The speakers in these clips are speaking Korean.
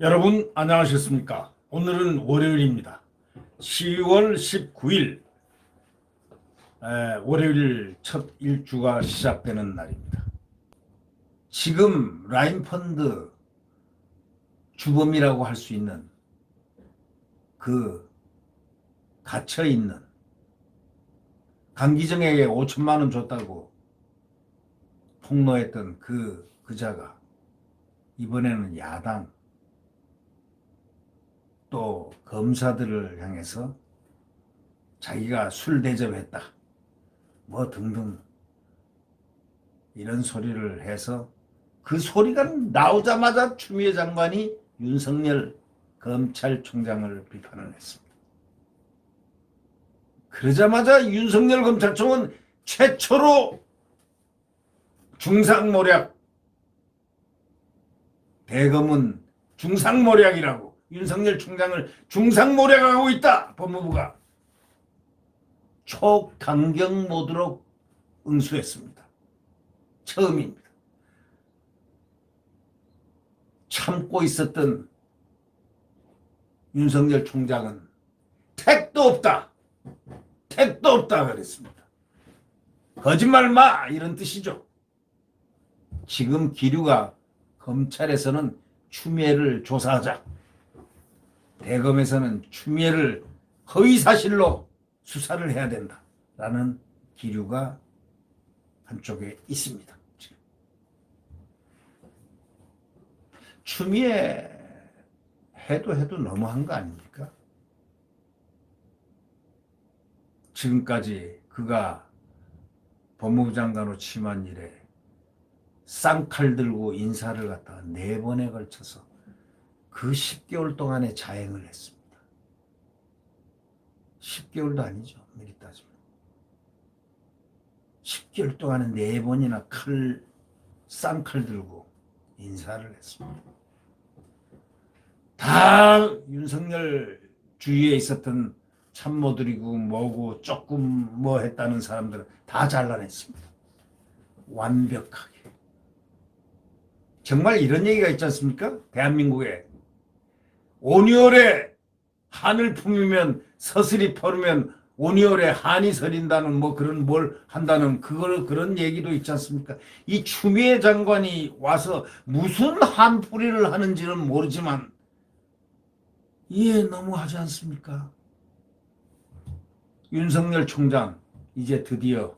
여러분 안녕하셨습니까? 오늘은 월요일입니다. 10월 19일 월요일 첫 일주가 시작되는 날입니다. 지금 라인펀드 주범이라고 할 수 있는 그 갇혀있는 강기정에게 5천만 원 줬다고 폭로했던 그자가 이번에는 야당 또 검사들을 향해서 자기가 술 대접했다 뭐 등등 이런 소리를 해서 그 소리가 나오자마자 추미애 장관이 윤석열 검찰총장을 비판을 했습니다. 그러자마자 윤석열 검찰총은 최초로 중상모략, 대검은 중상모략이라고 윤석열 총장을 중상모략하고 있다. 법무부가 초강경 모드로 응수했습니다. 처음입니다. 참고 있었던 윤석열 총장은 택도 없다. 택도 없다 그랬습니다. 거짓말 마 이런 뜻이죠. 지금 기류가 검찰에서는 추미애를 조사하자. 대검에서는 추미애를 허위사실로 수사를 해야 된다라는 기류가 한쪽에 있습니다. 추미애 해도 너무한 거 아닙니까? 지금까지 그가 법무부 장관으로 취임한 이래 쌍칼 들고 인사를 갖다가 4번에 걸쳐서 그 10개월 동안에 자행을 했습니다. 10개월도 아니죠. 미리 따지면. 10개월 동안에 4번이나 쌍칼 들고 인사를 했습니다. 다 윤석열 주위에 있었던 참모들이고 뭐고 조금 뭐 했다는 사람들은 다 잘라냈습니다. 완벽하게. 정말 이런 얘기가 있지 않습니까? 대한민국에 5.25에 한을 품으면 서슬이 퍼르면 5.25에 한이 서린다는 뭐 그런 뭘 한다는 그런 얘기도 있지 않습니까? 이 추미애 장관이 와서 무슨 한풀이를 하는지는 모르지만 이해 너무 하지 않습니까? 윤석열 총장 이제 드디어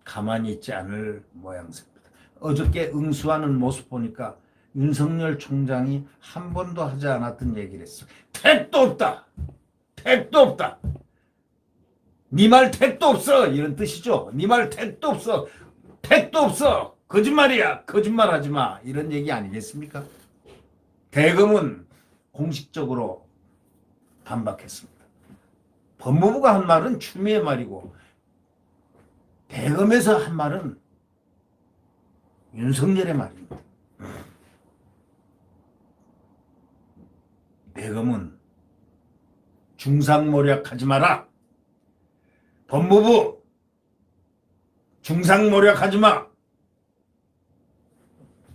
가만히 있지 않을 모양새입니다. 어저께 응수하는 모습 보니까 윤석열 총장이 한 번도 하지 않았던 얘기를 했어요. 택도 없다. 택도 없다. 네 말 택도 없어. 이런 뜻이죠. 네 말 택도 없어. 택도 없어. 거짓말이야. 거짓말하지 마. 이런 얘기 아니겠습니까? 대검은 공식적으로 반박했습니다. 법무부가 한 말은 추미애 말이고 대검에서 한 말은 윤석열의 말입니다. 대검은 중상모략하지 마라. 법무부 중상모략하지 마.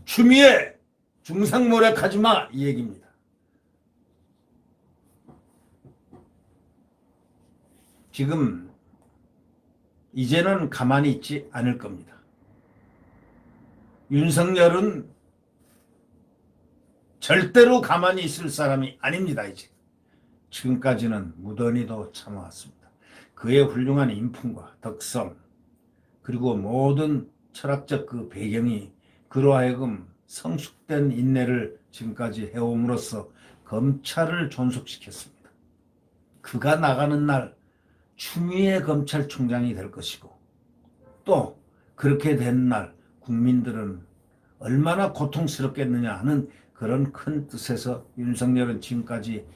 추미애 중상모략하지 마. 이 얘기입니다. 지금 이제는 가만히 있지 않을 겁니다. 윤석열은 절대로 가만히 있을 사람이 아닙니다. 이제 지금까지는 무던히도 참아왔습니다. 그의 훌륭한 인품과 덕성 그리고 모든 철학적 그 배경이 그로 하여금 성숙된 인내를 지금까지 해옴으로써 검찰을 존속시켰습니다. 그가 나가는 날 추미애 검찰총장이 될 것이고 또 그렇게 된 날 국민들은 얼마나 고통스럽겠느냐 하는 그런 큰 뜻에서 윤석열은 지금까지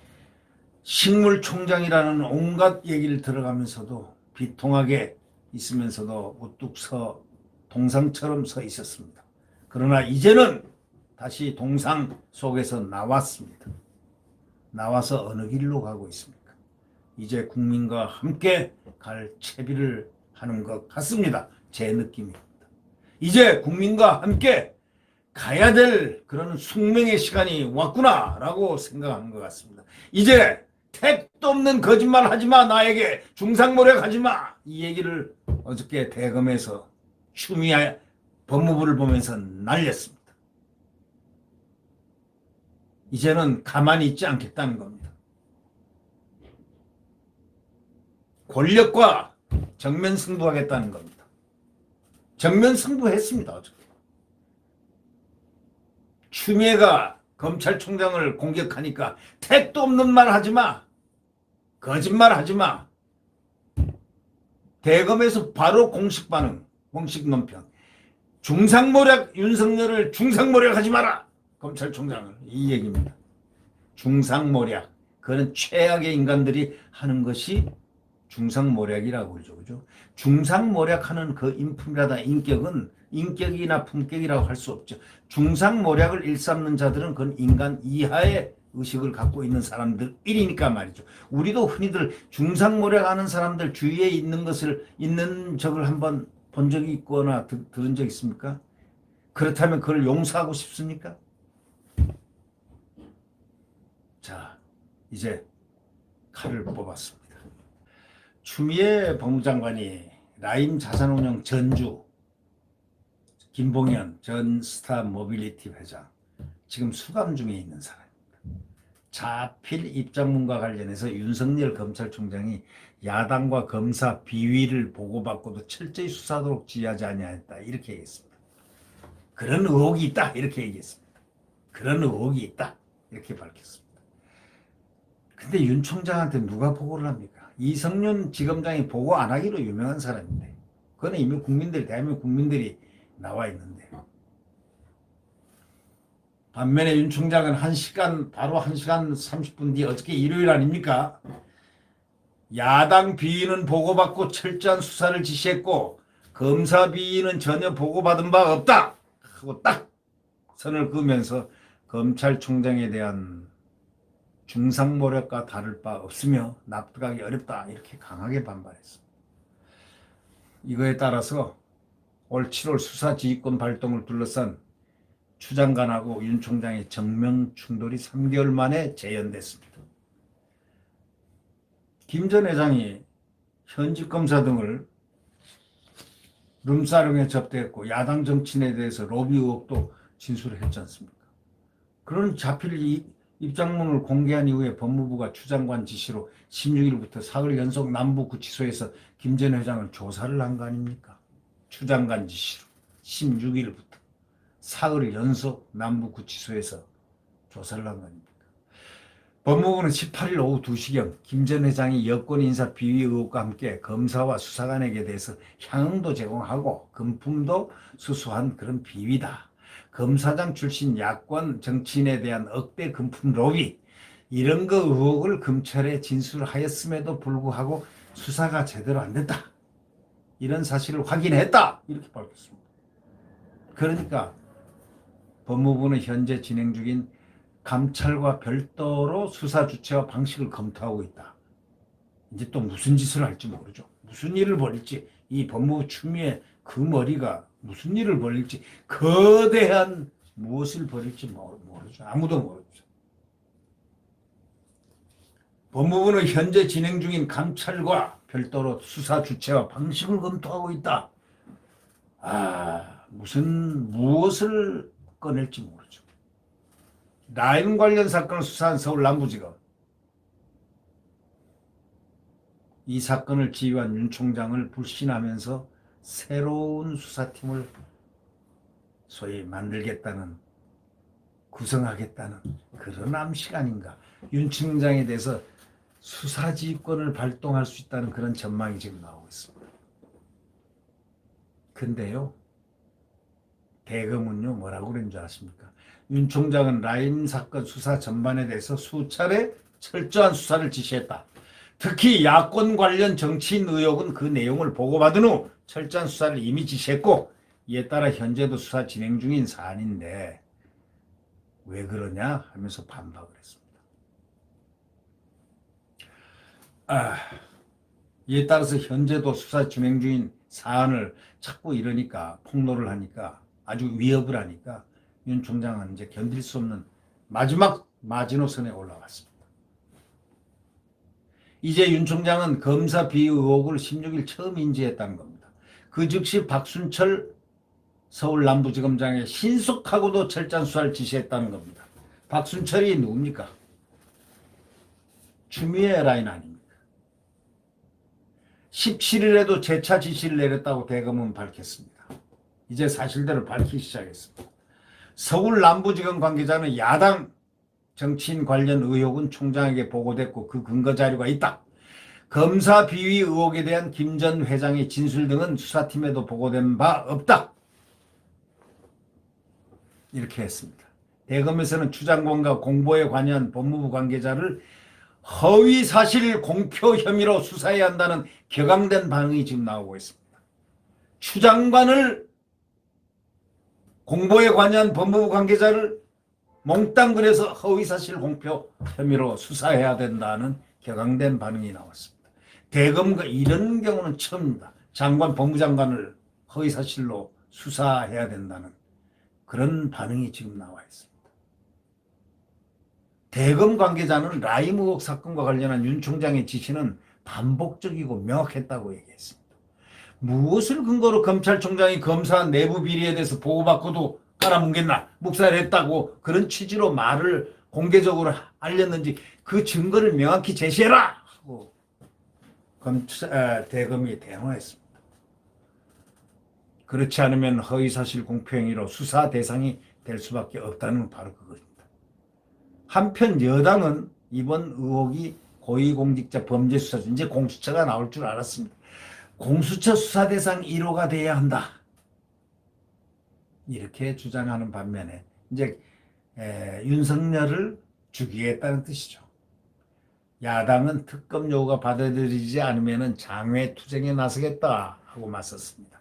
식물총장이라는 온갖 얘기를 들어가면서도 비통하게 있으면서도 우뚝 동상처럼 서 있었습니다. 그러나 이제는 다시 동상 속에서 나왔습니다. 나와서 어느 길로 가고 있습니까? 이제 국민과 함께 갈 채비를 하는 것 같습니다. 제 느낌입니다. 이제 국민과 함께 가야 될 그런 숙명의 시간이 왔구나라고 생각하는 것 같습니다. 이제 택도 없는 거짓말 하지 마, 나에게 중상모략 하지 마, 이 얘기를 어저께 대검에서 추미애 법무부를 보면서 날렸습니다. 이제는 가만히 있지 않겠다는 겁니다. 권력과 정면 승부하겠다는 겁니다. 정면 승부했습니다. 어저께. 추미애가 검찰총장을 공격하니까 택도 없는 말 하지 마, 거짓말 하지 마. 대검에서 바로 공식 반응, 공식 논평. 중상모략, 윤석열을 중상모략 하지 마라, 검찰총장을. 이 얘기입니다. 중상모략. 그런 최악의 인간들이 하는 것이 중상모략이라고 그러죠. 그죠? 중상모략하는 그 인품이라다 인격은 인격이나 품격이라고 할 수 없죠. 중상모략을 일삼는 자들은 그건 인간 이하의 의식을 갖고 있는 사람들이니까 말이죠. 우리도 흔히들 중상모략하는 사람들 주위에 있는 적을 한번 본 적이 있거나 들은 적 있습니까? 그렇다면 그걸 용서하고 싶습니까? 자, 이제 칼을 뽑았습니다. 추미애 법무장관이 라임 자산운용 전주 김봉현 전 스타모빌리티 회장 지금 수감 중에 있는 사람입니다. 자필 입장문과 관련해서 윤석열 검찰총장이 야당과 검사 비위를 보고받고도 철저히 수사하도록 지휘하지 아니하였다, 이렇게 얘기했습니다. 그런 의혹이 있다, 이렇게 얘기했습니다. 그런 의혹이 있다, 이렇게 밝혔습니다. 근데 윤 총장한테 누가 보고를 합니까? 이성윤 지검장이 보고 안 하기로 유명한 사람인데, 그거는 이미 대한민국 국민들이 나와 있는데, 반면에 윤 총장은 바로 1시간 30분 뒤 어저께 일요일 아닙니까? 야당 비위는 보고받고 철저한 수사를 지시했고 검사 비위는 전혀 보고받은 바 없다 하고 딱 선을 그으면서 검찰총장에 대한 중상모략과 다를 바 없으며 납득하기 어렵다, 이렇게 강하게 반발했습니다. 이거에 따라서 올 7월 수사지휘권 발동을 둘러싼 추 장관하고 윤 총장의 정면 충돌이 3개월 만에 재연됐습니다. 김 전 회장이 현직 검사 등을 룸사롱에 접대했고 야당 정치인에 대해서 로비 의혹도 진술을 했지 않습니까? 그런 자필 입장문을 공개한 이후에 법무부가 추 장관 지시로 16일부터 사흘 연속 남부구치소에서 김 전 회장을 조사를 한 거 아닙니까? 추 장관 지시로 16일부터 사흘 연속 남부구치소에서 조사를 한 거 아닙니까? 법무부는 18일 오후 2시경 김 전 회장이 여권 인사 비위 의혹과 함께 검사와 수사관에게 대해서 향응도 제공하고 금품도 수수한 그런 비위다, 검사장 출신 야권 정치인에 대한 억대 금품 로비, 이런 거 의혹을 검찰에 진술하였음에도 불구하고 수사가 제대로 안 됐다, 이런 사실을 확인했다, 이렇게 밝혔습니다. 그러니까 법무부는 현재 진행 중인 감찰과 별도로 수사 주체와 방식을 검토하고 있다. 이제 또 무슨 짓을 할지 모르죠. 무슨 일을 벌일지, 이 법무부 추미애 그 머리가 무슨 일을 벌일지, 거대한 무엇을 벌일지 모르죠. 아무도 모르죠. 법무부는 현재 진행 중인 감찰과 별도로 수사 주체와 방식을 검토하고 있다. 무엇을 꺼낼지 모르죠. 라임 관련 사건을 수사한 서울 남부지검, 이 사건을 지휘한 윤 총장을 불신하면서 새로운 수사팀을 소위 만들겠다는, 구성하겠다는 그런 암시 아닌가. 윤 총장에 대해서 수사지휘권을 발동할 수 있다는 그런 전망이 지금 나오고 있습니다. 근데요, 대검은요 뭐라고 그런 줄 아십니까? 윤 총장은 라임 사건 수사 전반에 대해서 수차례 철저한 수사를 지시했다. 특히 야권 관련 정치인 의혹은 그 내용을 보고받은 후 철저한 수사를 이미 지시했고, 이에 따라 현재도 수사 진행 중인 사안인데 왜 그러냐 하면서 반박을 했습니다. 이에 따라서 현재도 수사 진행 중인 사안을 자꾸 이러니까, 폭로를 하니까, 아주 위협을 하니까 윤 총장은 이제 견딜 수 없는 마지막 마지노선에 올라왔습니다. 이제 윤 총장은 검사 비위 의혹을 16일 처음 인지했다는 겁니다. 그 즉시 박순철 서울 남부지검장에 신속하고도 철저한 수사를 지시했다는 겁니다. 박순철이 누굽니까? 추미애 라인 아닙니까? 17일에도 재차 지시를 내렸다고 대검은 밝혔습니다. 이제 사실대로 밝히기 시작했습니다. 서울 남부지검 관계자는 야당 정치인 관련 의혹은 총장에게 보고됐고 그 근거 자료가 있다. 검사 비위 의혹에 대한 김 전 회장의 진술 등은 수사팀에도 보고된 바 없다. 이렇게 했습니다. 대검에서는 추장관과 공보에 관여한 법무부 관계자를 허위사실 공표 혐의로 수사해야 한다는 격앙된 반응이 지금 나오고 있습니다. 추장관을 공보에 관여한 법무부 관계자를 몽땅 그래서 허위사실 공표 혐의로 수사해야 된다는 격앙된 반응이 나왔습니다. 대검과 이런 경우는 처음입니다. 장관, 법무장관을 허위사실로 수사해야 된다는 그런 반응이 지금 나와 있습니다. 대검 관계자는 라임 의혹 사건과 관련한 윤 총장의 지시는 반복적이고 명확했다고 얘기했습니다. 무엇을 근거로 검찰총장이 검사 내부 비리에 대해서 보고받고도 깔아뭉갰나 묵살했다고 그런 취지로 말을 공개적으로 알렸는지 그 증거를 명확히 제시해라 하고 대검이 대노했습니다. 그렇지 않으면 허위사실 공표행위로 수사 대상이 될 수밖에 없다는 바로 그것입니다. 한편 여당은 이번 의혹이 고위공직자 범죄수사죠. 이제 공수처가 나올 줄 알았습니다. 공수처 수사 대상 1호가 돼야 한다. 이렇게 주장하는 반면에 이제 윤석열을 죽이겠다는 뜻이죠. 야당은 특검 요구가 받아들이지 않으면 장외투쟁에 나서겠다 하고 맞섰습니다.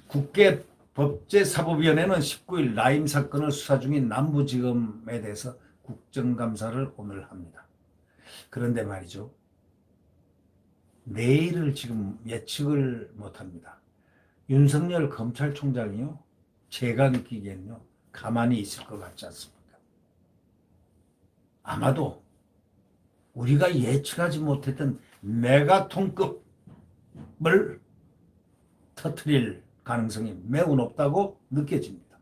국회 법제사법위원회는 19일 라임 사건을 수사 중인 남부지검에 대해서 국정감사를 오늘 합니다. 그런데 말이죠. 내일을 지금 예측을 못합니다. 윤석열 검찰총장이요. 제가 느끼기에는요. 가만히 있을 것 같지 않습니까? 아마도 우리가 예측하지 못했던 메가톤급을 터뜨릴 가능성이 매우 높다고 느껴집니다.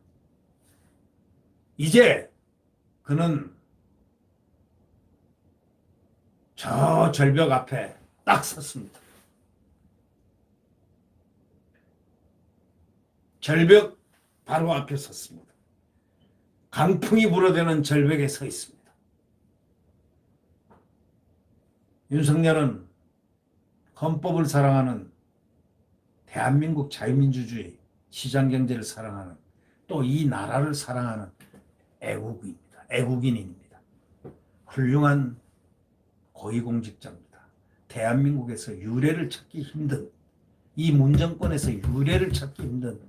이제 그는 저 절벽 앞에 딱 섰습니다. 절벽 바로 앞에 섰습니다. 강풍이 불어대는 절벽에 서 있습니다. 윤석열은 헌법을 사랑하는 대한민국 자유민주주의 시장경제를 사랑하는 또 이 나라를 사랑하는 애국입니다. 애국인입니다. 훌륭한 고위공직자입니다. 대한민국에서 유례를 찾기 힘든 이 문정권에서 유례를 찾기 힘든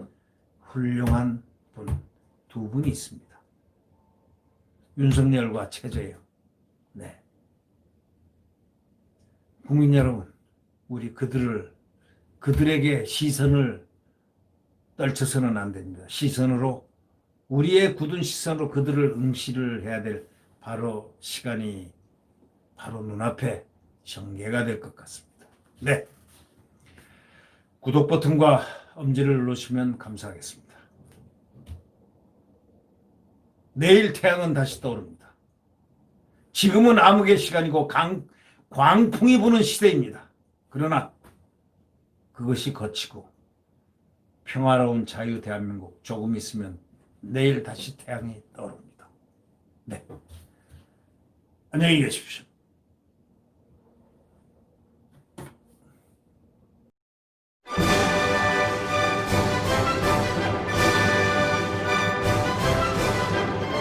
훌륭한 분 두 분이 있습니다. 윤석열과 최재형. 네. 국민 여러분, 우리 그들에게 시선을 떨쳐서는 안 됩니다. 시선으로 우리의 굳은 시선으로 그들을 응시를 해야 될 바로 시간이 바로 눈앞에 전개가 될 것 같습니다. 네. 구독 버튼과 엄지를 누르시면 감사하겠습니다. 내일 태양은 다시 떠오릅니다. 지금은 암흑의 시간이고 광풍이 부는 시대입니다. 그러나 그것이 거치고 평화로운 자유 대한민국 조금 있으면 내일 다시 태양이 떠오릅니다. 네. 안녕히 계십시오.